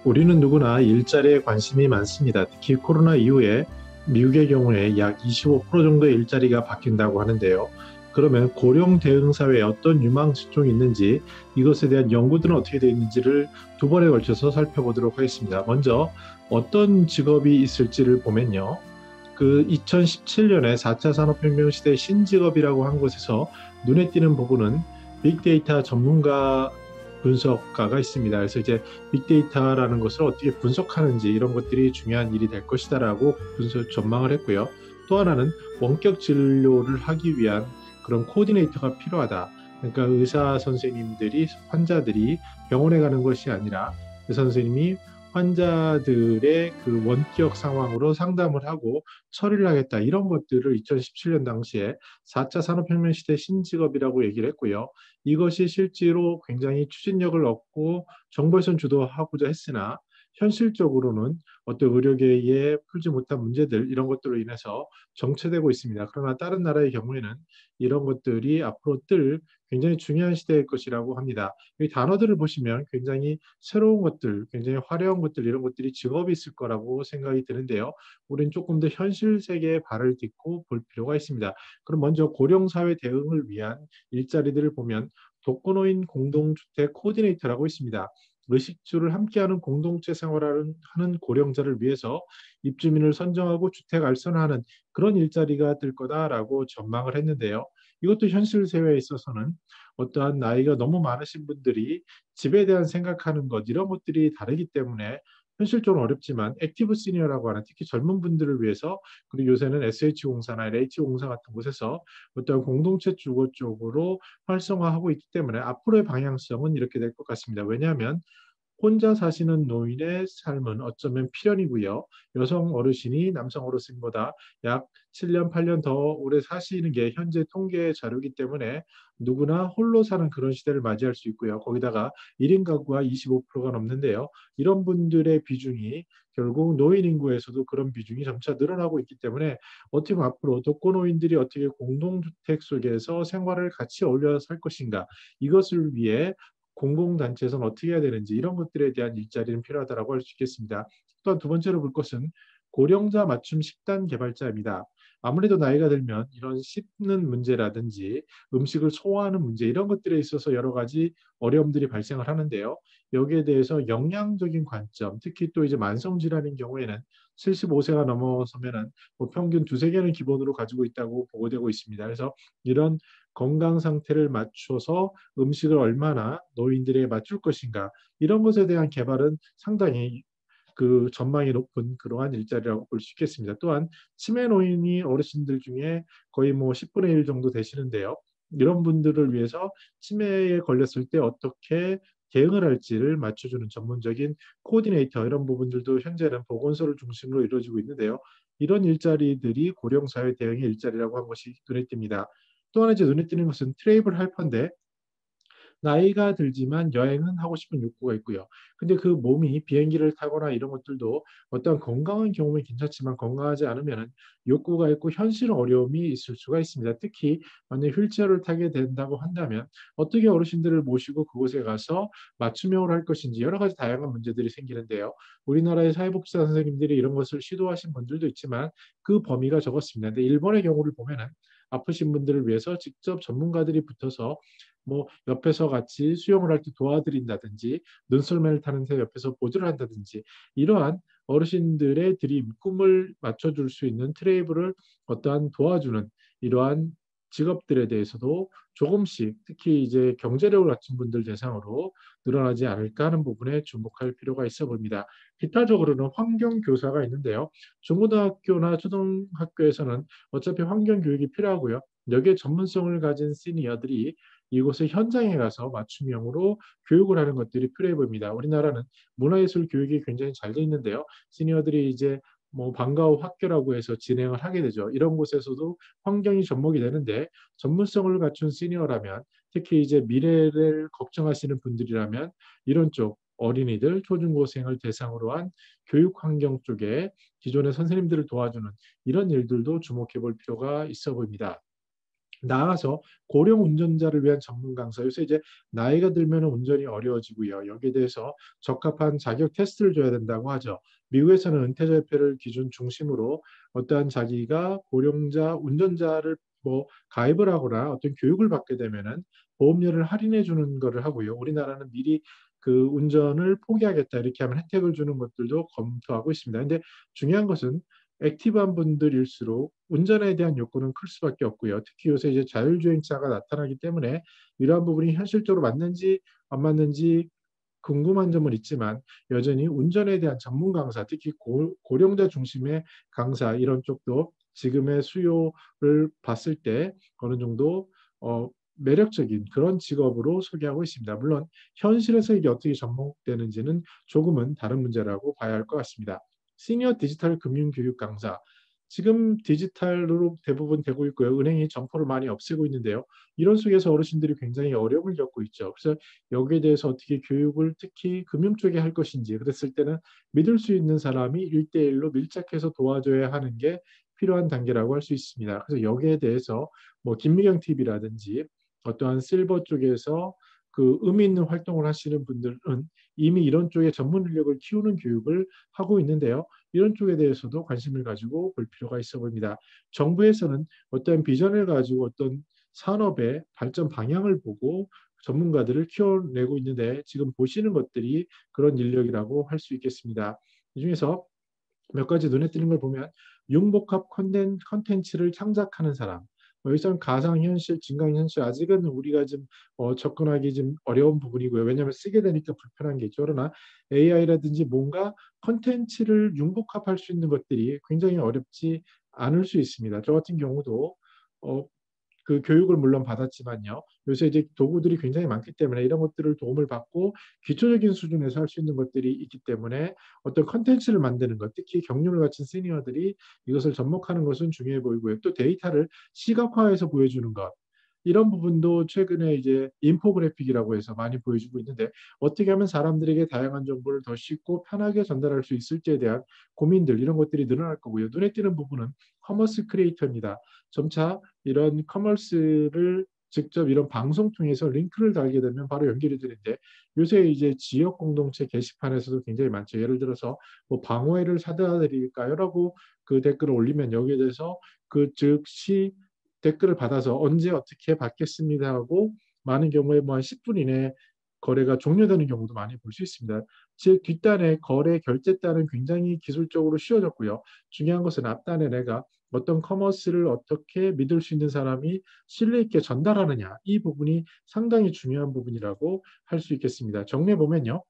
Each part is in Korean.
우리는 누구나 일자리에 관심이 많습니다. 특히 코로나 이후에 미국의 경우에 약 25% 정도의 일자리가 바뀐다고 하는데요. 그러면 고령 대응 사회에 어떤 유망 직종이 있는지, 이것에 대한 연구들은 어떻게 되어 있는지를 두 번에 걸쳐서 살펴보도록 하겠습니다. 먼저 어떤 직업이 있을지를 보면요. 2017년에 4차 산업혁명 시대 신직업이라고 한 곳에서 눈에 띄는 부분은 빅데이터 전문가 분석가가 있습니다. 그래서 이제 빅데이터라는 것을 어떻게 분석하는지 이런 것들이 중요한 일이 될 것이다라고 분석 전망을 했고요. 또 하나는 원격 진료를 하기 위한 그런 코디네이터가 필요하다. 그러니까 의사 선생님들이 환자들이 병원에 가는 것이 아니라 의사 선생님이 환자들의 그 원격 상황으로 상담을 하고 처리를 하겠다. 이런 것들을 2017년 당시에 4차 산업혁명 시대 신직업이라고 얘기를 했고요. 이것이 실제로 굉장히 추진력을 얻고 정부에서는 주도하고자 했으나 현실적으로는 어떤 의료계에 풀지 못한 문제들 이런 것들로 인해서 정체되고 있습니다. 그러나 다른 나라의 경우에는 이런 것들이 앞으로 뜰 굉장히 중요한 시대일 것이라고 합니다. 이 단어들을 보시면 굉장히 새로운 것들, 굉장히 화려한 것들 이런 것들이 직업이 있을 거라고 생각이 드는데요. 우리는 조금 더 현실 세계에 발을 딛고 볼 필요가 있습니다. 그럼 먼저 고령사회 대응을 위한 일자리들을 보면 독거노인 공동주택 코디네이터라고 있습니다. 의식주를 함께하는 공동체 생활을 하는 고령자를 위해서 입주민을 선정하고 주택 알선하는 그런 일자리가 될 거다라고 전망을 했는데요. 이것도 현실 사회에 있어서는 어떠한 나이가 너무 많으신 분들이 집에 대한 생각하는 것 이런 것들이 다르기 때문에 현실적으로 어렵지만 액티브 시니어라고 하는 특히 젊은 분들을 위해서 그리고 요새는 SH공사나 LH공사 같은 곳에서 어떤 공동체 주거 쪽으로 활성화하고 있기 때문에 앞으로의 방향성은 이렇게 될 것 같습니다. 왜냐하면 혼자 사시는 노인의 삶은 어쩌면 필연이고요. 여성 어르신이 남성 어르신보다 약 7년, 8년 더 오래 사시는 게 현재 통계 자료이기 때문에 누구나 홀로 사는 그런 시대를 맞이할 수 있고요. 거기다가 1인 가구가 25%가 넘는데요. 이런 분들의 비중이 결국 노인 인구에서도 그런 비중이 점차 늘어나고 있기 때문에 어떻게 보면 앞으로 독거노인들이 어떻게 공동주택 속에서 생활을 같이 어울려 살 것인가 이것을 위해 공공단체에서는 어떻게 해야 되는지 이런 것들에 대한 일자리는 필요하다고 할 수 있겠습니다. 또한 두 번째로 볼 것은 고령자 맞춤 식단 개발자입니다. 아무래도 나이가 들면 이런 씹는 문제라든지 음식을 소화하는 문제 이런 것들에 있어서 여러 가지 어려움들이 발생을 하는데요. 여기에 대해서 영양적인 관점, 특히 또 이제 만성질환인 경우에는 75세가 넘어서면은 뭐 평균 두세 개는 기본으로 가지고 있다고 보고되고 있습니다. 그래서 이런 건강 상태를 맞춰서 음식을 얼마나 노인들에게 맞출 것인가 이런 것에 대한 개발은 상당히 그 전망이 높은 그러한 일자리라고 볼 수 있겠습니다. 또한 치매 노인이 어르신들 중에 거의 뭐 10분의 1 정도 되시는데요. 이런 분들을 위해서 치매에 걸렸을 때 어떻게 대응을 할지를 맞춰주는 전문적인 코디네이터 이런 부분들도 현재는 보건소를 중심으로 이루어지고 있는데요. 이런 일자리들이 고령사회 대응의 일자리라고 한 것이 눈에 띕니다. 또 하나 이제 눈에 띄는 것은 트레이블 헬퍼인데 나이가 들지만 여행은 하고 싶은 욕구가 있고요. 근데 그 몸이 비행기를 타거나 이런 것들도 어떤 건강한 경우는 괜찮지만 건강하지 않으면 욕구가 있고 현실 어려움이 있을 수가 있습니다. 특히 만약 휠체어를 타게 된다고 한다면 어떻게 어르신들을 모시고 그곳에 가서 맞춤형을 할 것인지 여러 가지 다양한 문제들이 생기는데요. 우리나라의 사회복지사 선생님들이 이런 것을 시도하신 분들도 있지만 그 범위가 적었습니다. 근데 일본의 경우를 보면은 아프신 분들을 위해서 직접 전문가들이 붙어서 뭐 옆에서 같이 수영을 할 때 도와드린다든지 눈썰매를 타는데 옆에서 보조를 한다든지 이러한 어르신들의 드림, 꿈을 맞춰줄 수 있는 트레이블을 어떠한 도와주는 이러한 직업들에 대해서도 조금씩 특히 이제 경제력을 갖춘 분들 대상으로 늘어나지 않을까 하는 부분에 주목할 필요가 있어 보입니다. 기타적으로는 환경교사가 있는데요. 중고등학교나 초등학교에서는 어차피 환경교육이 필요하고요. 여기에 전문성을 가진 시니어들이 이곳의 현장에 가서 맞춤형으로 교육을 하는 것들이 필요해 보입니다. 우리나라는 문화예술 교육이 굉장히 잘 돼 있는데요. 시니어들이 이제 뭐 방과 후 학교라고 해서 진행을 하게 되죠. 이런 곳에서도 환경이 접목이 되는데 전문성을 갖춘 시니어라면 특히 이제 미래를 걱정하시는 분들이라면 이런 쪽 어린이들, 초중고생을 대상으로 한 교육 환경 쪽에 기존의 선생님들을 도와주는 이런 일들도 주목해 볼 필요가 있어 보입니다. 나아가서 고령 운전자를 위한 전문 강사. 요새 이제 나이가 들면 운전이 어려워지고요. 여기에 대해서 적합한 자격 테스트를 줘야 된다고 하죠. 미국에서는 은퇴자협회를 기준 중심으로 어떠한 자기가 고령자 운전자를 뭐 가입을 하거나 어떤 교육을 받게 되면은 보험료를 할인해 주는 거를 하고요. 우리나라는 미리 그 운전을 포기하겠다 이렇게 하면 혜택을 주는 것들도 검토하고 있습니다. 근데 중요한 것은 액티브한 분들일수록 운전에 대한 욕구는 클 수밖에 없고요. 특히 요새 이제 자율주행차가 나타나기 때문에 이러한 부분이 현실적으로 맞는지 안 맞는지 궁금한 점은 있지만 여전히 운전에 대한 전문 강사, 특히 고령자 중심의 강사 이런 쪽도 지금의 수요를 봤을 때 어느 정도 매력적인 그런 직업으로 소개하고 있습니다. 물론 현실에서 이게 어떻게 접목되는지는 조금은 다른 문제라고 봐야 할 것 같습니다. 시니어 디지털 금융교육 강사. 지금 디지털로 대부분 되고 있고요. 은행이 점포를 많이 없애고 있는데요. 이런 속에서 어르신들이 굉장히 어려움을 겪고 있죠. 그래서 여기에 대해서 어떻게 교육을 특히 금융 쪽에 할 것인지 그랬을 때는 믿을 수 있는 사람이 일대일로 밀착해서 도와줘야 하는 게 필요한 단계라고 할 수 있습니다. 그래서 여기에 대해서 뭐 김미경 TV라든지 어떠한 실버 쪽에서 그 의미 있는 활동을 하시는 분들은 이미 이런 쪽에 전문 인력을 키우는 교육을 하고 있는데요. 이런 쪽에 대해서도 관심을 가지고 볼 필요가 있어 보입니다. 정부에서는 어떤 비전을 가지고 어떤 산업의 발전 방향을 보고 전문가들을 키워내고 있는데 지금 보시는 것들이 그런 인력이라고 할 수 있겠습니다. 이 중에서 몇 가지 눈에 띄는 걸 보면 융복합 컨텐츠를 창작하는 사람. 여기서는 가상현실, 증강현실 아직은 우리가 좀 접근하기 좀 어려운 부분이고요. 왜냐하면 쓰게 되니까 불편한 게 있죠. 그러나 AI라든지 뭔가 컨텐츠를 융복합할 수 있는 것들이 굉장히 어렵지 않을 수 있습니다. 저 같은 경우도 어, 그 교육을 물론 받았지만요. 요새 이제 도구들이 굉장히 많기 때문에 이런 것들을 도움을 받고 기초적인 수준에서 할 수 있는 것들이 있기 때문에 어떤 컨텐츠를 만드는 것, 특히 경륜을 갖춘 시니어들이 이것을 접목하는 것은 중요해 보이고요. 또 데이터를 시각화해서 보여주는 것. 이런 부분도 최근에 이제 인포그래픽이라고 해서 많이 보여주고 있는데 어떻게 하면 사람들에게 다양한 정보를 더 쉽고 편하게 전달할 수 있을지에 대한 고민들 이런 것들이 늘어날 거고요. 눈에 띄는 부분은 커머스 크리에이터입니다. 점차 이런 커머스를 직접 이런 방송 통해서 링크를 달게 되면 바로 연결이 되는데 요새 이제 지역 공동체 게시판에서도 굉장히 많죠. 예를 들어서 뭐 방어회를 사다 드릴까요?라고 그 댓글을 올리면 여기에 대해서 그 즉시 댓글을 받아서 언제 어떻게 받겠습니다 하고 많은 경우에 뭐 한 10분 이내에 거래가 종료되는 경우도 많이 볼 수 있습니다. 즉 뒷단에 거래 결제단은 굉장히 기술적으로 쉬워졌고요. 중요한 것은 앞단에 내가 어떤 커머스를 어떻게 믿을 수 있는 사람이 신뢰 있게 전달하느냐 이 부분이 상당히 중요한 부분이라고 할 수 있겠습니다. 정리해 보면요.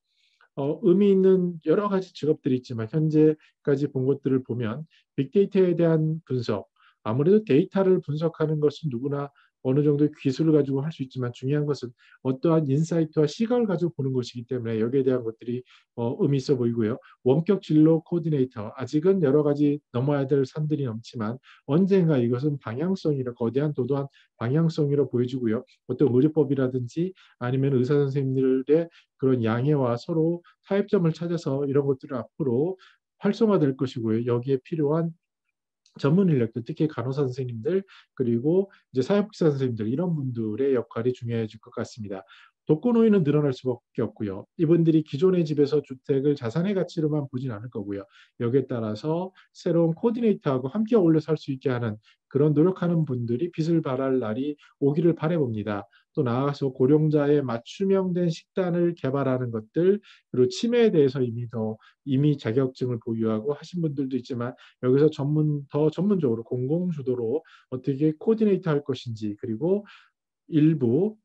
의미 있는 여러 가지 직업들이 있지만 현재까지 본 것들을 보면 빅데이터에 대한 분석, 아무래도 데이터를 분석하는 것은 누구나 어느 정도의 기술을 가지고 할 수 있지만 중요한 것은 어떠한 인사이트와 시각을 가지고 보는 것이기 때문에 여기에 대한 것들이 의미 있어 보이고요. 원격 진로 코디네이터 아직은 여러 가지 넘어야 될 산들이 넘지만 언젠가 이것은 방향성이라 거대한 도도한 방향성이라 보여지고요. 어떤 의료법이라든지 아니면 의사 선생님들의 그런 양해와 서로 타협점을 찾아서 이런 것들을 앞으로 활성화될 것이고요. 여기에 필요한 전문 인력들, 특히 간호사 선생님들, 그리고 이제 사회복지사 선생님들, 이런 분들의 역할이 중요해질 것 같습니다. 독거노인은 늘어날 수밖에 없고요. 이분들이 기존의 집에서 주택을 자산의 가치로만 보진 않을 거고요. 여기에 따라서 새로운 코디네이터하고 함께 어울려 살 수 있게 하는 그런 노력하는 분들이 빛을 발할 날이 오기를 바라봅니다. 또 나아가서 고령자의 맞춤형된 식단을 개발하는 것들, 그리고 치매에 대해서 이미 자격증을 보유하고 하신 분들도 있지만 여기서 더 전문적으로 공공 주도로 어떻게 코디네이트 할 것인지 그리고 일부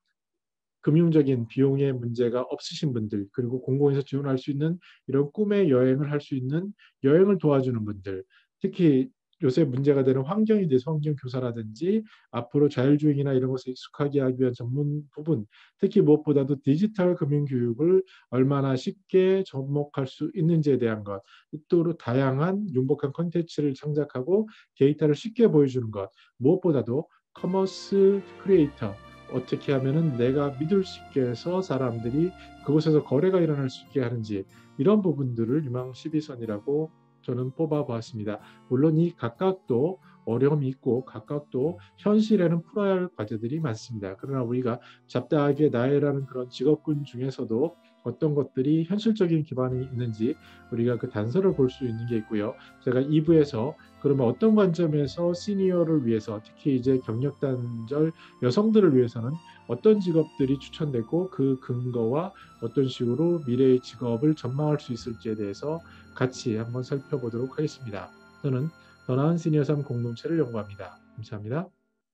금융적인 비용의 문제가 없으신 분들 그리고 공공에서 지원할 수 있는 이런 꿈의 여행을 할 수 있는 여행을 도와주는 분들 특히 요새 문제가 되는 환경에 대해서 환경교사라든지 앞으로 자율주행이나 이런 것에 익숙하게 하기 위한 전문 부분 특히 무엇보다도 디지털 금융교육을 얼마나 쉽게 접목할 수 있는지에 대한 것 또 다양한 융복한 콘텐츠를 창작하고 데이터를 쉽게 보여주는 것 무엇보다도 커머스 크리에이터 어떻게 하면은 내가 믿을 수 있게 해서 사람들이 그곳에서 거래가 일어날 수 있게 하는지 이런 부분들을 유망 12선이라고 저는 뽑아보았습니다. 물론 이 각각도 어려움이 있고 각각도 현실에는 풀어야 할 과제들이 많습니다. 그러나 우리가 잡다하게 나열하는 그런 직업군 중에서도 어떤 것들이 현실적인 기반이 있는지 우리가 그 단서를 볼 수 있는 게 있고요. 제가 2부에서 그러면 어떤 관점에서 시니어를 위해서 특히 이제 경력 단절 여성들을 위해서는 어떤 직업들이 추천되고 그 근거와 어떤 식으로 미래의 직업을 전망할 수 있을지에 대해서 같이 한번 살펴보도록 하겠습니다. 저는 더 나은 시니어 삶 공동체를 연구합니다. 감사합니다.